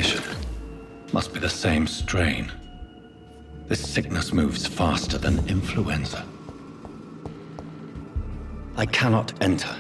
condition. Must be the same strain. This sickness moves faster than influenza. I cannot enter.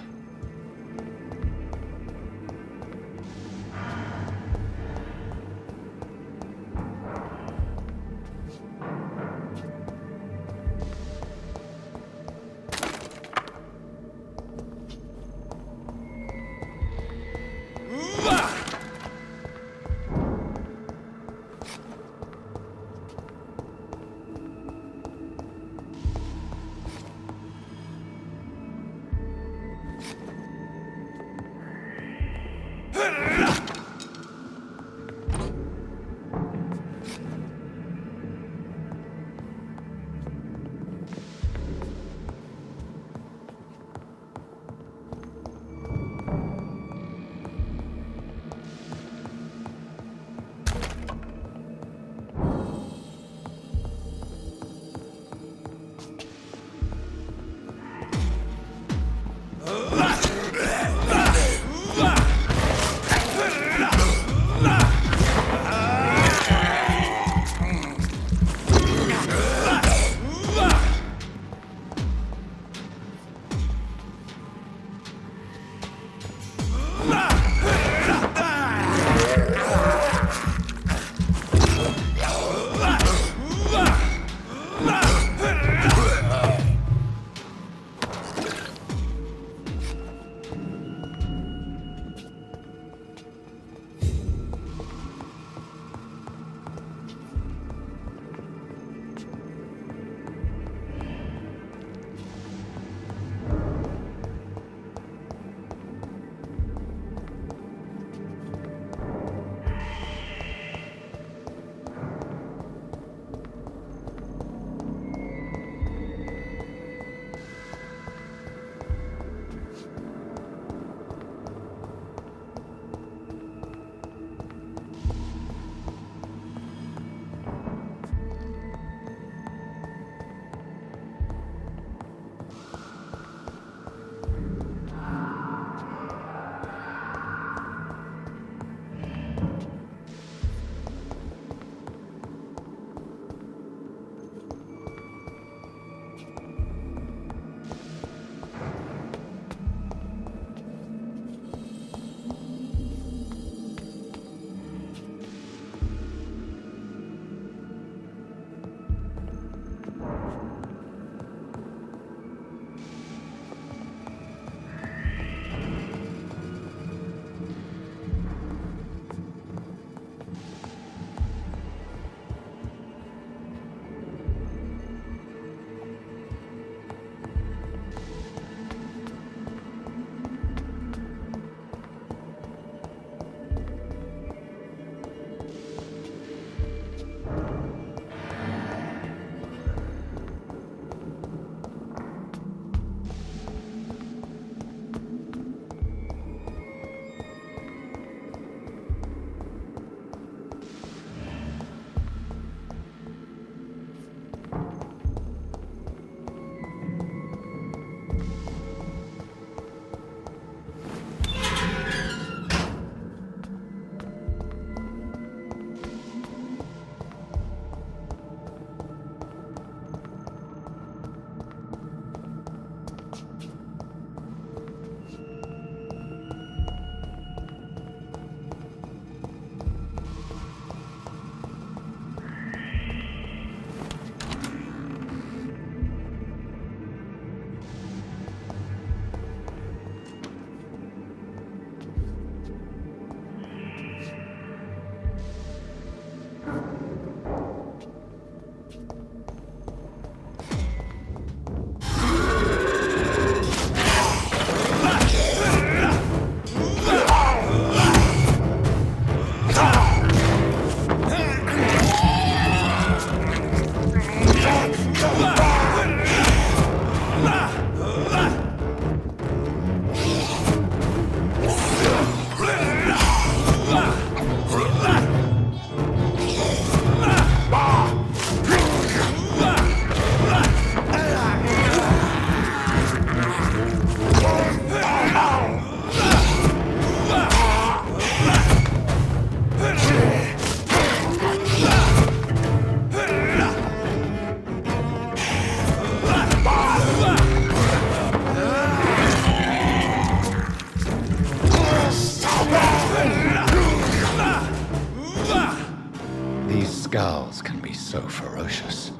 These scowls can be so ferocious.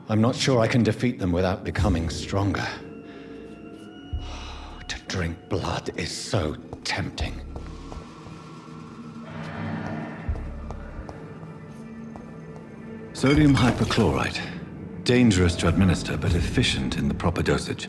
I'm not sure I can defeat them without becoming stronger. To drink blood is so tempting. Sodium hypochlorite. Dangerous to administer, but efficient in the proper dosage.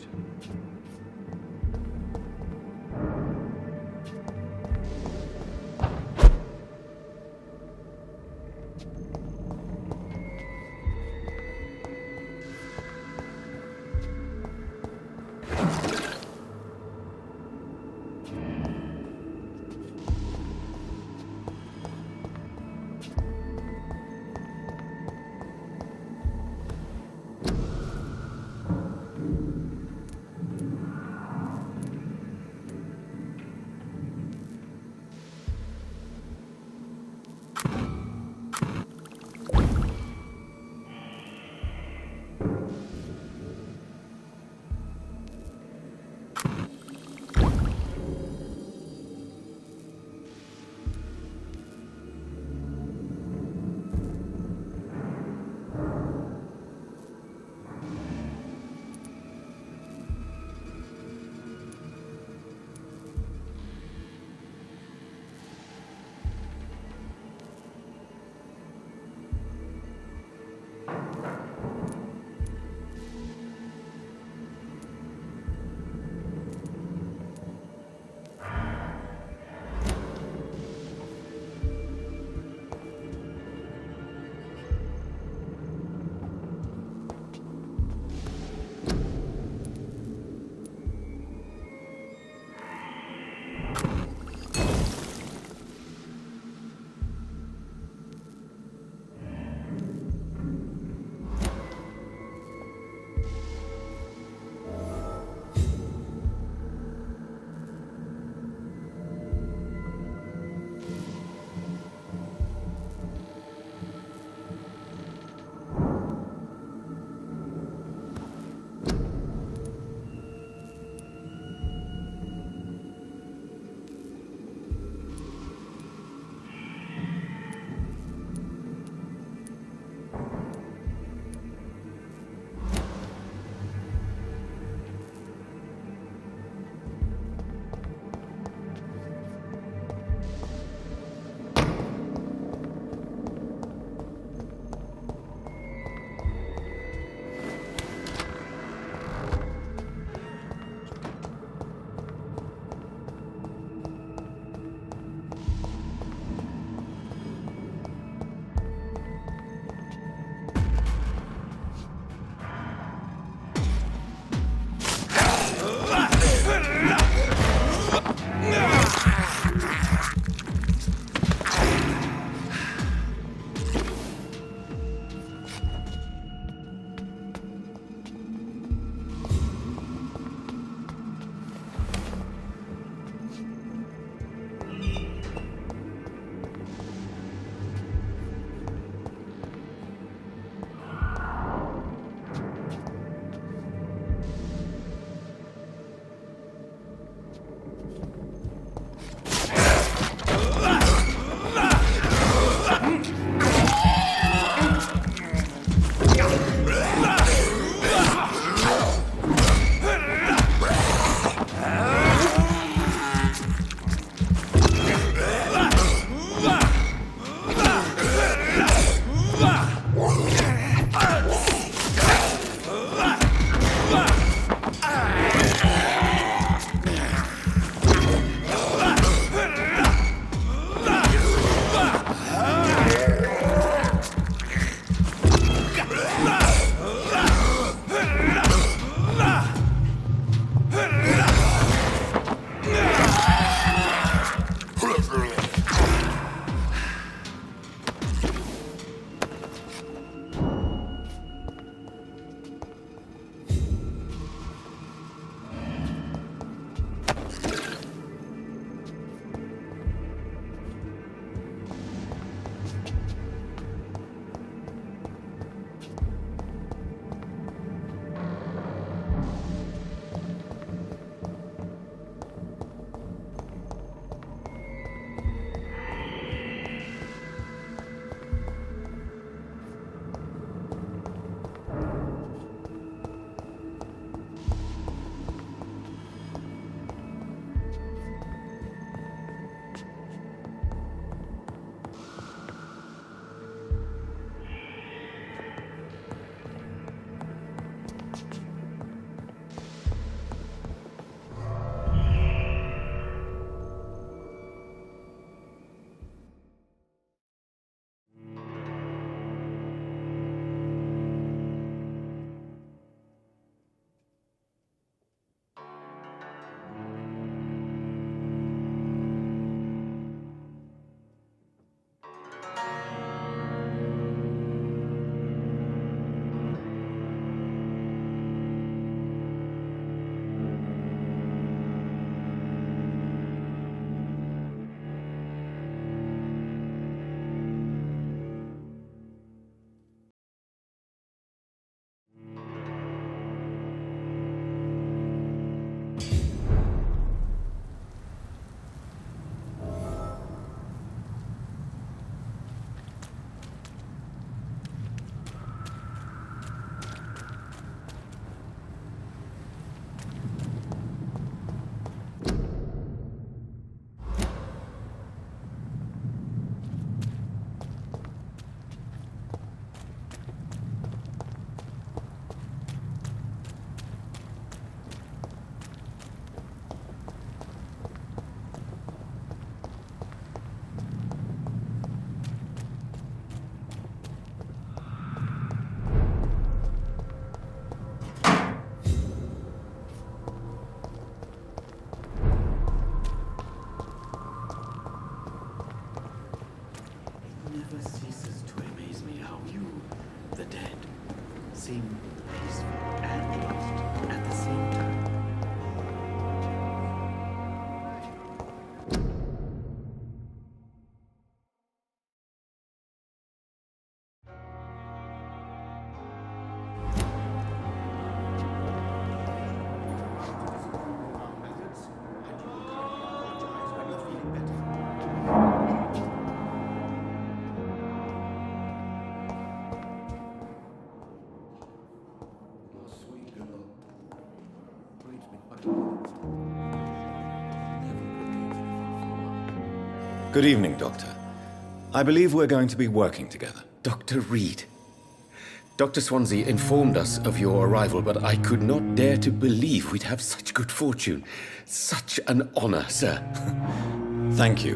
never ceases to amaze me how you, the dead, seem peaceful and lost at the same time. Good evening, Doctor. I believe we're going to be working together. Dr. Reed. Dr. Swansea informed us of your arrival, but I could not dare to believe we'd have such good fortune. Such an honor, sir. Thank you.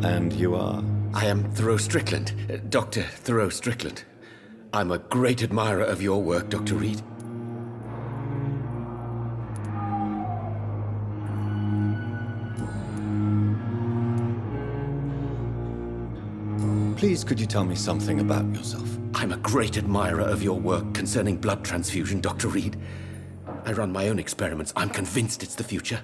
And you are? I am Thoreau Strickland, Dr. Thoreau Strickland. I'm a great admirer of your work, Dr. Reed. Please, could you tell me something about yourself? I'm a great admirer of your work concerning blood transfusion, Dr. Reed. I run my own experiments. I'm convinced it's the future.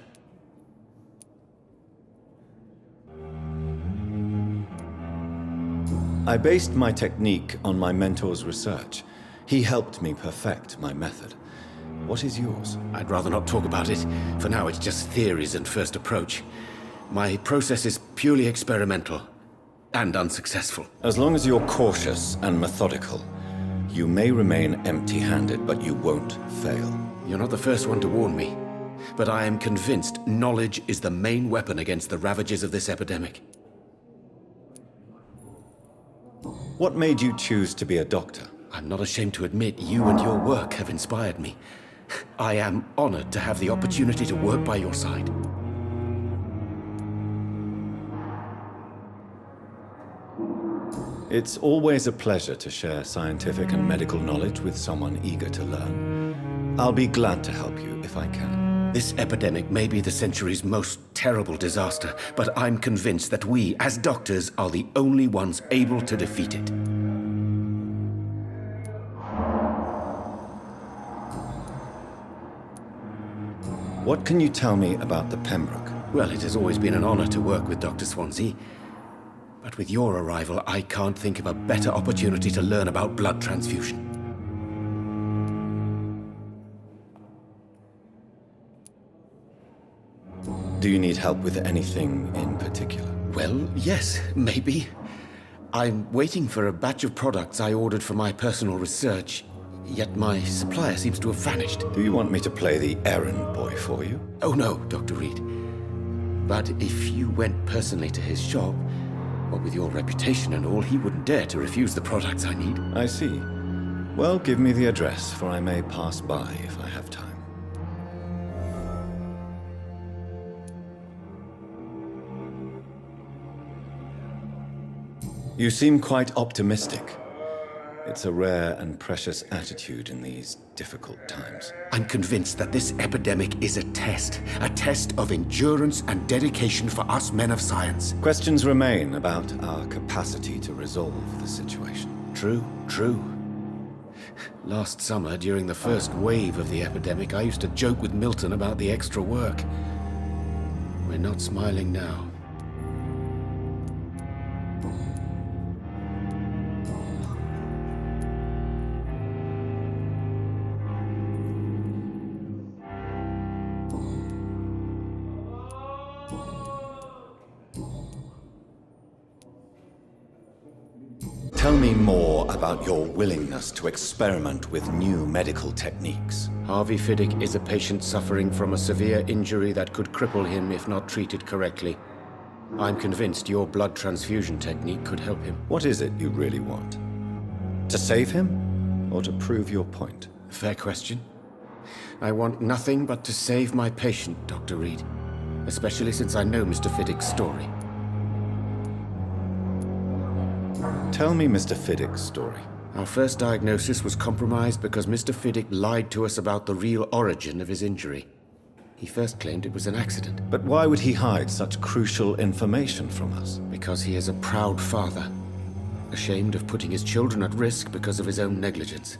I based my technique on my mentor's research. He helped me perfect my method. What is yours? I'd rather not talk about it. For now, it's just theories and first approach. My process is purely experimental. And unsuccessful. As long as you're cautious and methodical, you may remain empty-handed, but you won't fail. You're not the first one to warn me, but I am convinced knowledge is the main weapon against the ravages of this epidemic. What made you choose to be a doctor? I'm not ashamed to admit you and your work have inspired me. I am honored to have the opportunity to work by your side. It's always a pleasure to share scientific and medical knowledge with someone eager to learn. I'll be glad to help you if I can. This epidemic may be the century's most terrible disaster, but I'm convinced that we, as doctors, are the only ones able to defeat it. What can you tell me about the Pembroke? Well, it has always been an honor to work with Dr. Swansea. But with your arrival, I can't think of a better opportunity to learn about blood transfusion. Do you need help with anything in particular? Well, yes, maybe. I'm waiting for a batch of products I ordered for my personal research, yet my supplier seems to have vanished. Do you want me to play the errand boy for you? Oh no, Dr. Reed. But if you went personally to his shop, what with your reputation and all, he wouldn't dare to refuse the products I need. I see. Well, give me the address, for I may pass by if I have time. You seem quite optimistic. It's a rare and precious attitude in these difficult times. I'm convinced that this epidemic is a test of endurance and dedication for us men of science. Questions remain about our capacity to resolve the situation. True. Last summer, during the first wave of the epidemic, I used to joke with Milton about the extra work. We're not smiling now. Tell me more about your willingness to experiment with new medical techniques. Harvey Fiddick is a patient suffering from a severe injury that could cripple him if not treated correctly. I'm convinced your blood transfusion technique could help him. What is it you really want? To save him, or to prove your point? Fair question. I want nothing but to save my patient, Dr. Reed. Especially since I know Mr. Fiddick's story. Tell me Mr. Fiddick's story. Our first diagnosis was compromised because Mr. Fiddick lied to us about the real origin of his injury. He first claimed it was an accident. But why would he hide such crucial information from us? Because he is a proud father. ashamed of putting his children at risk because of his own negligence.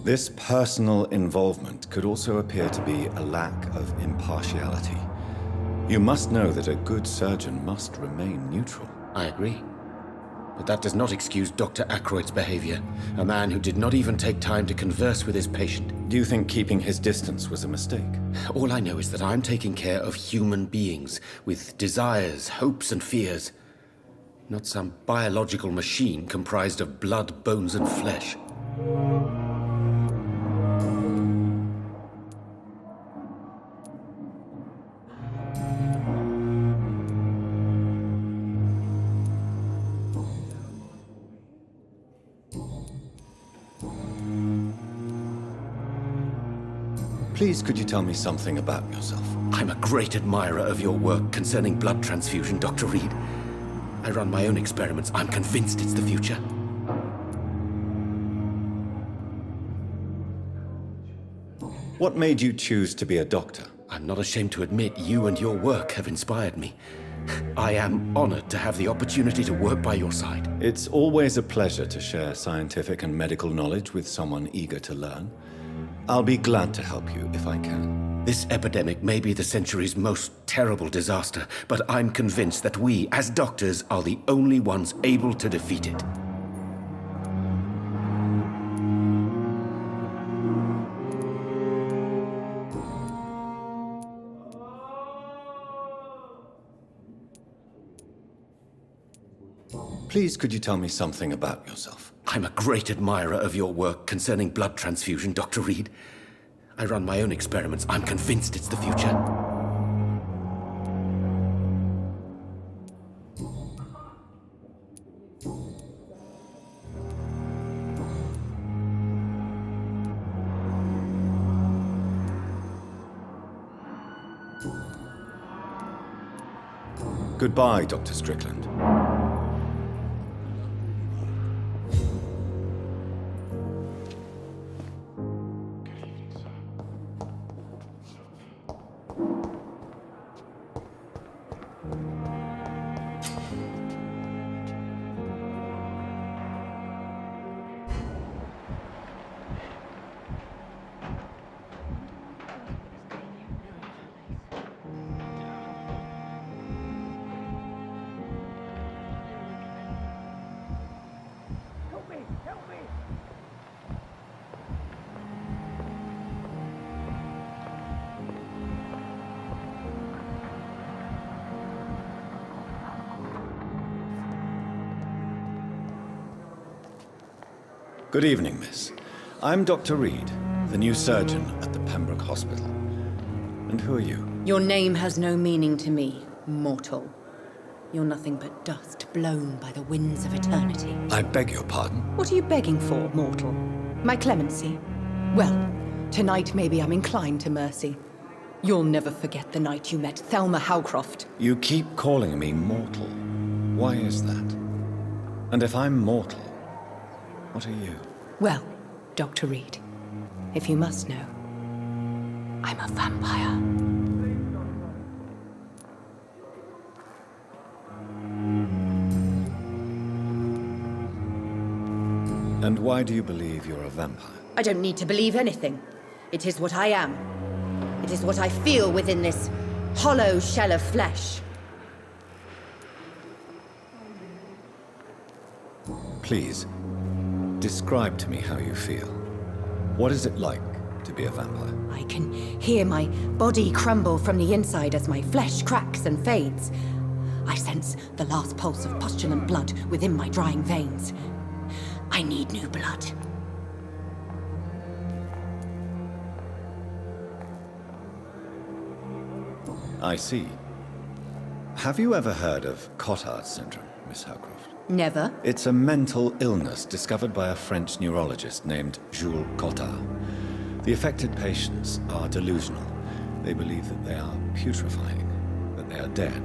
This personal involvement could also appear to be a lack of impartiality. You must know that a good surgeon must remain neutral. I agree. But that does not excuse Dr. Aykroyd's behavior, a man who did not even take time to converse with his patient. Do you think keeping his distance was a mistake? All I know is that I'm taking care of human beings with desires, hopes, and fears. Not some biological machine comprised of blood, bones, and flesh. Please, could you tell me something about yourself? I'm a great admirer of your work concerning blood transfusion, Dr. Reed. I run my own experiments. I'm convinced it's the future. What made you choose to be a doctor? I'm not ashamed to admit you and your work have inspired me. I am honored to have the opportunity to work by your side. It's always a pleasure to share scientific and medical knowledge with someone eager to learn. I'll be glad to help you if I can. This epidemic may be the century's most terrible disaster, but I'm convinced that we, as doctors, are the only ones able to defeat it. Please, could you tell me something about yourself? I'm a great admirer of your work concerning blood transfusion, Dr. Reed. I run my own experiments. I'm convinced it's the future. Goodbye, Dr. Strickland. Good evening, miss. I'm Dr. Reed, the new surgeon at the Pembroke Hospital. And who are you? Your name has no meaning to me, mortal. You're nothing but dust blown by the winds of eternity. I beg your pardon? What are you begging for, mortal? My clemency? Well, tonight maybe I'm inclined to mercy. You'll never forget the night you met Thelma Howcroft. You keep calling me mortal. Why is that? And if I'm mortal, what are you? Well, Dr. Reed, if you must know, I'm a vampire. And why do you believe you're a vampire? I don't need to believe anything. It is what I am. It is what I feel within this hollow shell of flesh. Please, describe to me how you feel. What is it like to be a vampire? I can hear my body crumble from the inside as my flesh cracks and fades. I sense the last pulse of postulant blood within my drying veins. I need new blood. I see. Have you ever heard of Cotard's syndrome, Miss Howcroft? Never. It's a mental illness discovered by a French neurologist named Jules Cotard. The affected patients are delusional. They believe that they are putrefying, that they are dead,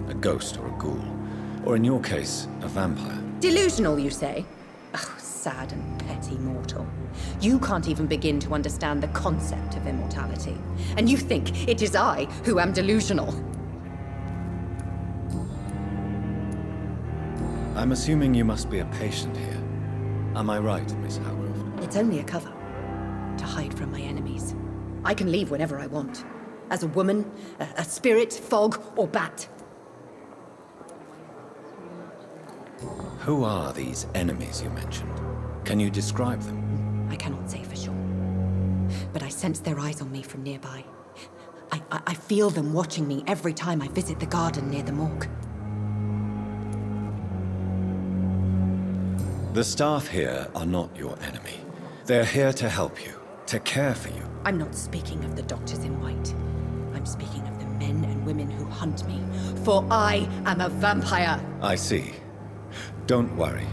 a ghost or a ghoul, or in your case, a vampire. Delusional, you say? Oh, sad and petty mortal. You can't even begin to understand the concept of immortality. And you think it is I who am delusional. I'm assuming you must be a patient here. Am I right, Miss Howcroft? It's only a cover. To hide from my enemies. I can leave whenever I want. As a woman, a spirit, fog, or bat. Who are these enemies you mentioned? Can you describe them? I cannot say for sure. But I sense their eyes on me from nearby. I feel them watching me every time I visit the garden near the morgue. The staff here are not your enemy. They're here to help you, to care for you. I'm not speaking of the doctors in white. I'm speaking of the men and women who hunt me. For I am a vampire! I see. Don't worry.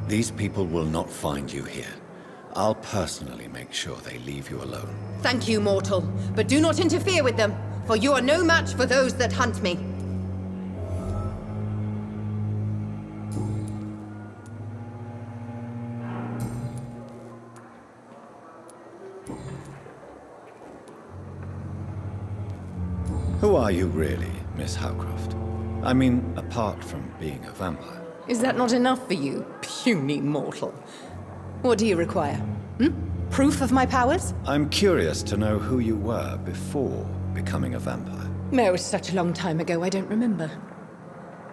These people will not find you here. I'll personally make sure they leave you alone. Thank you, mortal. But do not interfere with them, for you are no match for those that hunt me. Who are you really, Miss Howcroft? I mean, apart from being a vampire. Is that not enough for you, puny mortal? What do you require? Proof of my powers? I'm curious to know who you were before becoming a vampire. It was such a long time ago, I don't remember.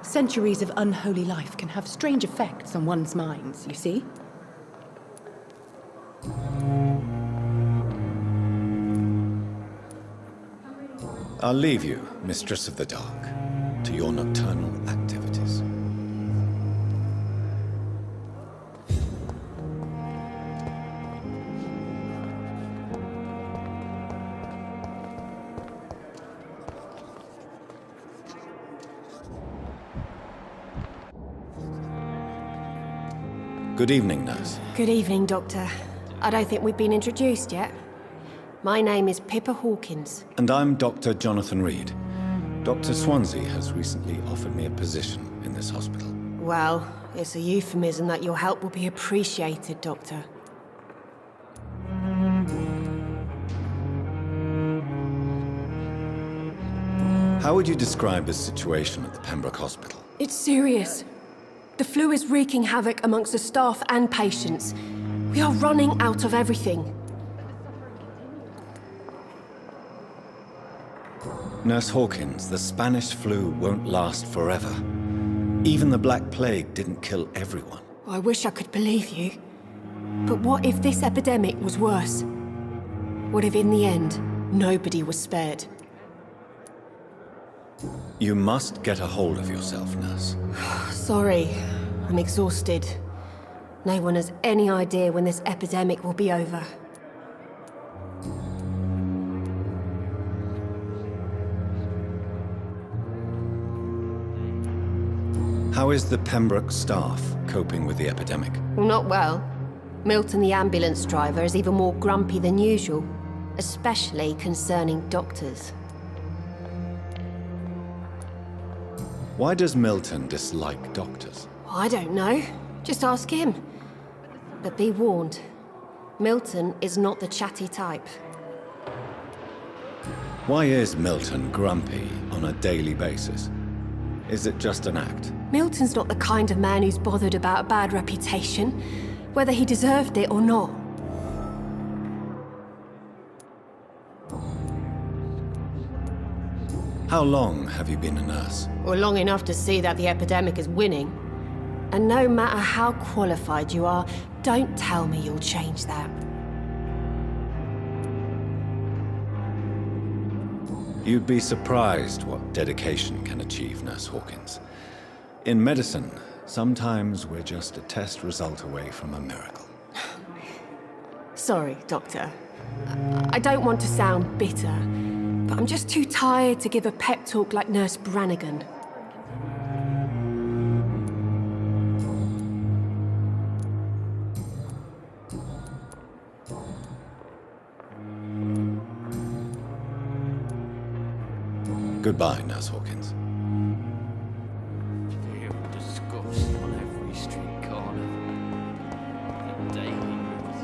Centuries of unholy life can have strange effects on one's minds, you see? I'll leave you, Mistress of the Dark, to your nocturnal activities. Good evening, nurse. Good evening, Doctor. I don't think we've been introduced yet. My name is Pippa Hawkins. And I'm Dr. Jonathan Reed. Dr. Swansea has recently offered me a position in this hospital. Well, it's a euphemism that your help will be appreciated, Doctor. How would you describe the situation at the Pembroke Hospital? It's serious. The flu is wreaking havoc amongst the staff and patients. We are running out of everything. Nurse Hawkins, the Spanish flu won't last forever. Even the Black Plague didn't kill everyone. I wish I could believe you. But what if this epidemic was worse? What if in the end, nobody was spared? You must get a hold of yourself, nurse. Sorry, I'm exhausted. No one has any idea when this epidemic will be over. How is the Pembroke staff coping with the epidemic? Well, not well. Milton, the ambulance driver, is even more grumpy than usual, especially concerning doctors. Why does Milton dislike doctors? I don't know. Just ask him. But be warned, Milton is not the chatty type. Why is Milton grumpy on a daily basis? Is it just an act? Milton's not the kind of man who's bothered about a bad reputation, whether he deserved it or not. How long have you been a nurse? Or long enough to see that the epidemic is winning. And no matter how qualified you are, don't tell me you'll change that. You'd be surprised what dedication can achieve, Nurse Hawkins. In medicine, sometimes we're just a test result away from a miracle. Sorry, Doctor. I don't want to sound bitter, but I'm just too tired to give a pep talk like Nurse Brannigan. Goodbye, Nurse Hawkins. Fear and disgust on every street corner. The daily news.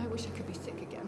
I wish I could be sick again.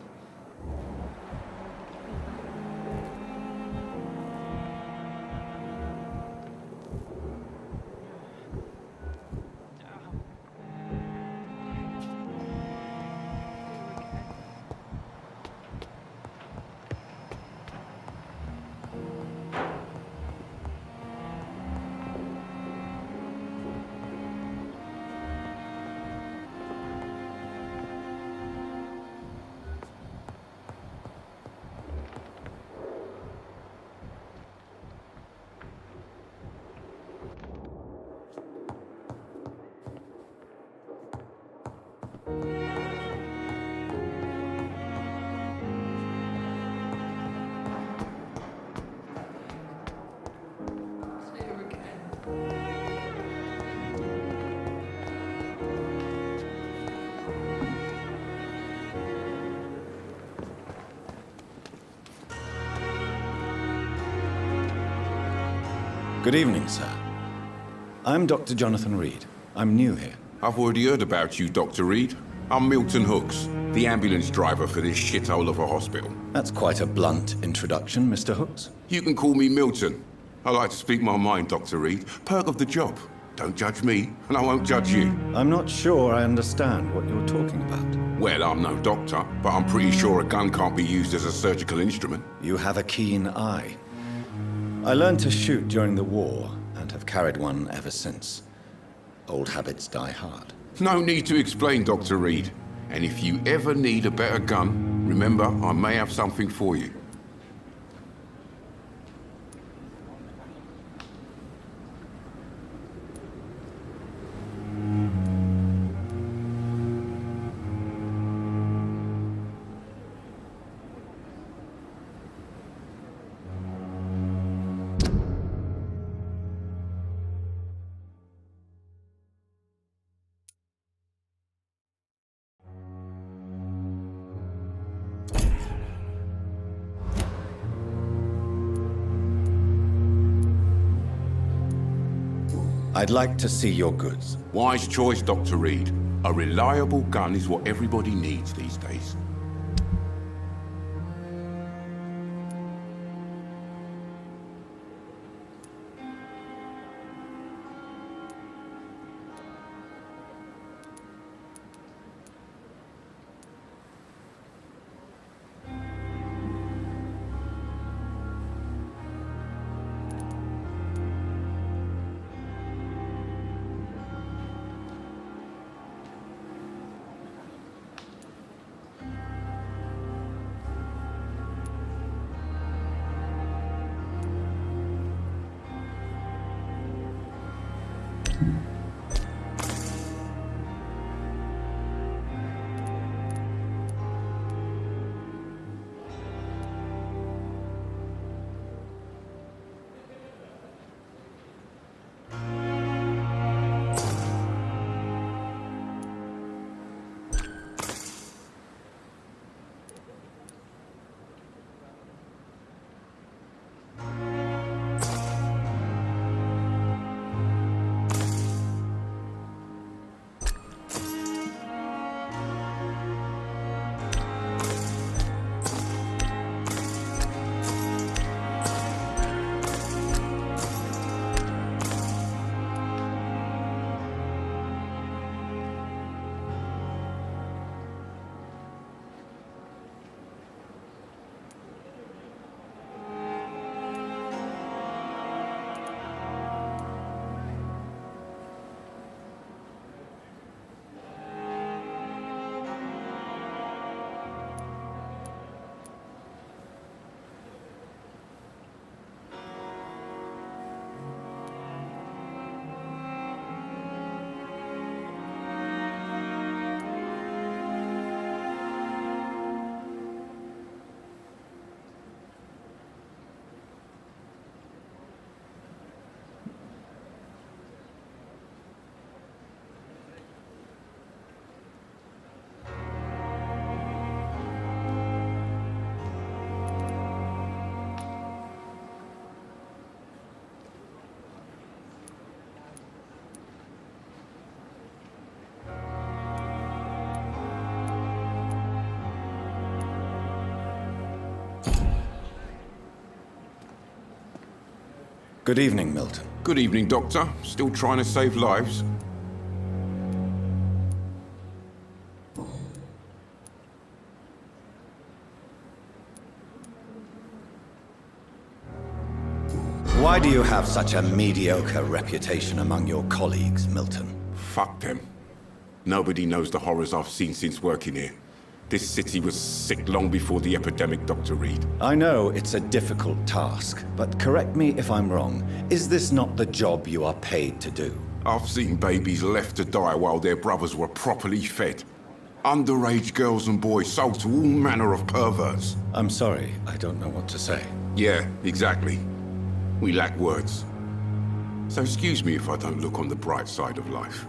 Good evening, sir. I'm Dr. Jonathan Reed. I'm new here. I've already heard about you, Dr. Reed. I'm Milton Hooks, the ambulance driver for this shithole of a hospital. That's quite a blunt introduction, Mr. Hooks. You can call me Milton. I like to speak my mind, Dr. Reed. Perk of the job. Don't judge me, and I won't judge you. I'm not sure I understand what you're talking about. Well, I'm no doctor, but I'm pretty sure a gun can't be used as a surgical instrument. You have a keen eye. I learned to shoot during the war, and have carried one ever since. Old habits die hard. No need to explain, Dr. Reed. And if you ever need a better gun, remember, I may have something for you. I'd like to see your goods. Wise choice, Dr. Reed. A reliable gun is what everybody needs these days. Good evening, Milton. Good evening, Doctor. Still trying to save lives? Why do you have such a mediocre reputation among your colleagues, Milton? Fuck them. Nobody knows the horrors I've seen since working here. This city was sick long before the epidemic, Dr. Reed. I know it's a difficult task, but correct me if I'm wrong. Is this not the job you are paid to do? I've seen babies left to die while their brothers were properly fed. Underage girls and boys sold to all manner of perverts. I'm sorry, I don't know what to say. Yeah, exactly. We lack words. So excuse me if I don't look on the bright side of life.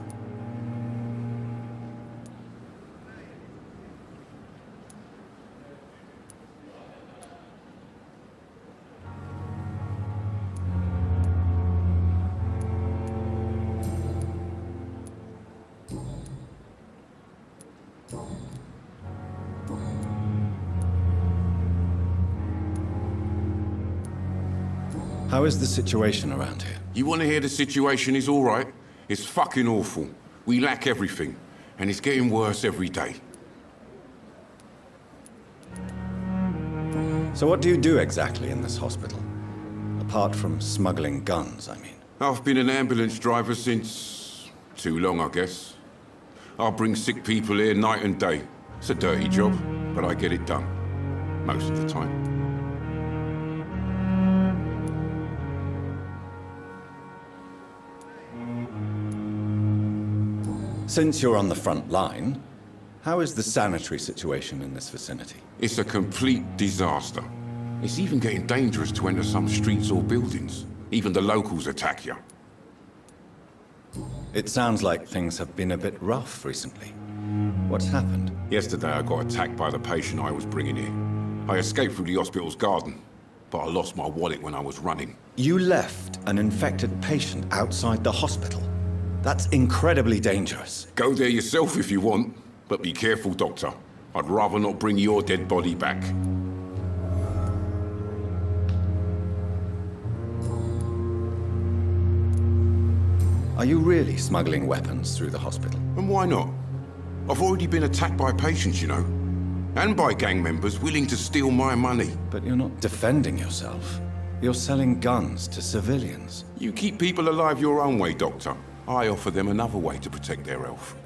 How is the situation around here? You want to hear the situation is all right? It's fucking awful. We lack everything, and it's getting worse every day. So what do you do exactly in this hospital? Apart from smuggling guns, I mean. I've been an ambulance driver since... too long, I guess. I bring sick people here night and day. It's a dirty job, but I get it done. Most of the time. Since you're on the front line, how is the sanitary situation in this vicinity? It's a complete disaster. It's even getting dangerous to enter some streets or buildings. Even the locals attack you. It sounds like things have been a bit rough recently. What's happened? Yesterday I got attacked by the patient I was bringing here. I escaped through the hospital's garden, but I lost my wallet when I was running. You left an infected patient outside the hospital? That's incredibly dangerous. Go there yourself if you want, but be careful, Doctor. I'd rather not bring your dead body back. Are you really smuggling weapons through the hospital? And why not? I've already been attacked by patients, you know. And by gang members willing to steal my money. But you're not defending yourself. You're selling guns to civilians. You keep people alive your own way, Doctor. I offer them another way to protect their health.